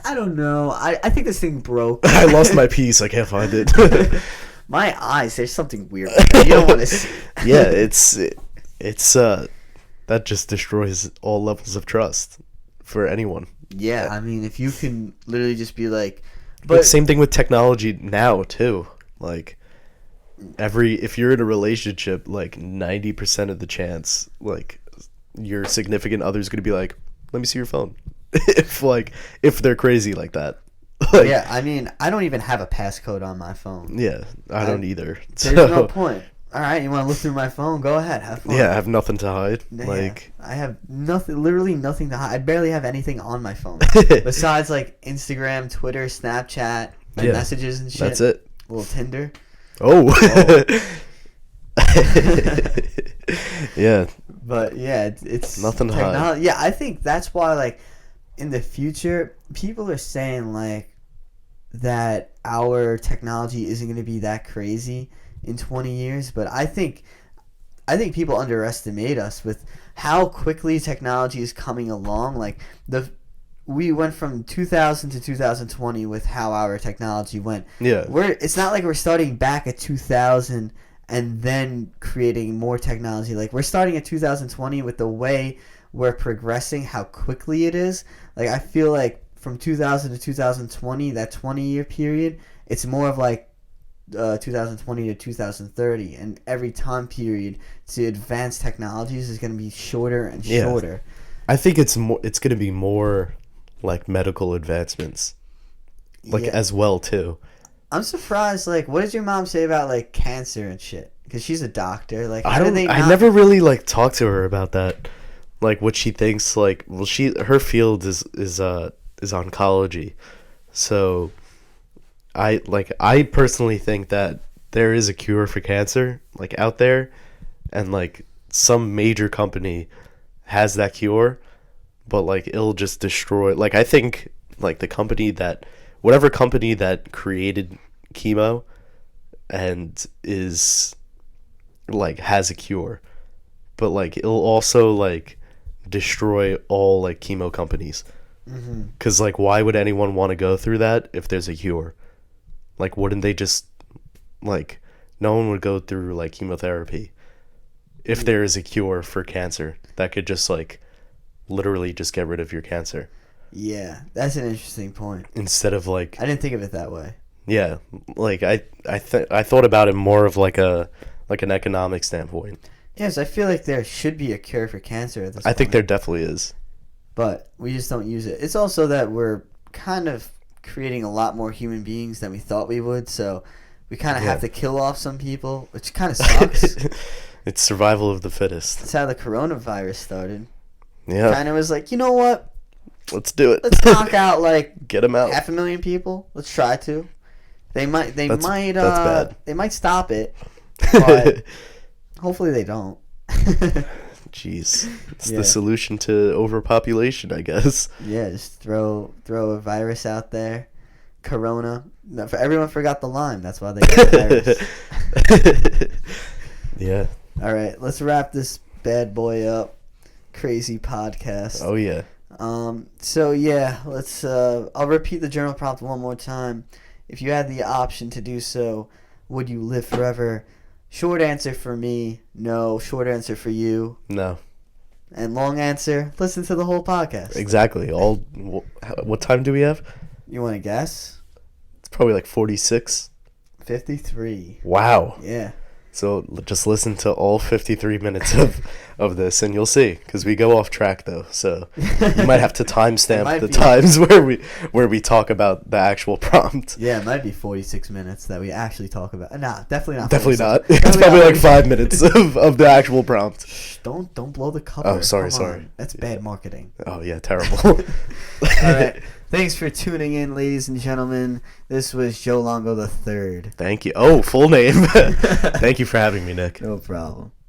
I don't know. I think this thing broke. I lost my piece. I can't find it. My eyes. There's something weird with that. You don't want to see. Yeah, it's that just destroys all levels of trust for anyone. Yeah, I mean, if you can literally just be like, but same thing with technology now too. Like if you're in a relationship, like 90% of the chance, like your significant other's gonna be like, let me see your phone. if they're crazy like that. Like, yeah, I mean, I don't even have a passcode on my phone. Yeah, I don't either. There's no point. All right, you want to look through my phone? Go ahead, have fun. Yeah, I have nothing to hide. Yeah, like I have literally nothing to hide. I barely have anything on my phone besides like Instagram, Twitter, Snapchat, my messages and shit. That's it. A little Tinder. Oh. Yeah. But yeah, it's nothing to hide. Yeah, I think that's why, like, in the future, people are saying like that our technology isn't going to be that crazy in 20 years, but I think people underestimate us with how quickly technology is coming along. Like we went from 2000 to 2020 with how our technology went. Yeah. It's not like we're starting back at 2000 and then creating more technology. Like, we're starting at 2020 with the way we're progressing, how quickly it is. Like, I feel like from 2000 to 2020, that 20-year period, it's more of like 2020 to 2030, and every time period to advance technologies is going to be shorter and shorter. I think it's going to be more like medical advancements, as well too. I'm surprised. Like, what does your mom say about like cancer and shit? Because she's a doctor. Like, I never really like talked to her about that. Like, what she thinks. Like, well, her field is oncology, so I personally think that there is a cure for cancer, like, out there, and like some major company has that cure, but like it'll just destroy. Like, I think like whatever company that created chemo and is like has a cure, but like it'll also like destroy all like chemo companies. Because like, why would anyone want to go through that if there's a cure? Like, wouldn't they just like, no one would go through like chemotherapy if there is a cure for cancer that could just like literally just get rid of your cancer. Yeah, that's an interesting point. Instead of like, I didn't think of it that way. Yeah, like I thought about it more of like an economic standpoint. Yes, I feel like there should be a cure for cancer at this point. I think there definitely is. But we just don't use it. It's also that we're kind of creating a lot more human beings than we thought we would, so we kind of have to kill off some people, which kind of sucks. It's survival of the fittest. That's how the coronavirus started. Yeah. Kind of was like, you know what? Let's do it. Let's knock out like get them out. 500,000 people. Let's try to. That's bad. They might stop it, but hopefully they don't. Jeez, it's the solution to overpopulation, I guess. Yeah, just throw a virus out there. Corona. No, everyone forgot the lime. That's why they got the virus. Yeah. All right, let's wrap this bad boy up. Crazy podcast. Oh yeah. So yeah, let's. I'll repeat the journal prompt one more time. If you had the option to do so, would you live forever? Short answer for me, no. Short answer for you, no. And long answer, listen to the whole podcast. Exactly. What time do we have? You want to guess? It's probably like 46. 53. Wow. Yeah. So just listen to all 53 minutes of this, and you'll see. Because we go off track, though. So you might have to timestamp the times where we talk about the actual prompt. Yeah, it might be 46 minutes that we actually talk about. Nah, definitely not. Definitely not. It's probably like 5 minutes of the actual prompt. Shh, don't blow the cover. Oh, sorry. That's bad marketing. Oh, yeah, terrible. All right. Thanks for tuning in, ladies and gentlemen. This was Joe Longo III. Thank you. Oh, full name. Thank you for having me, Nick. No problem.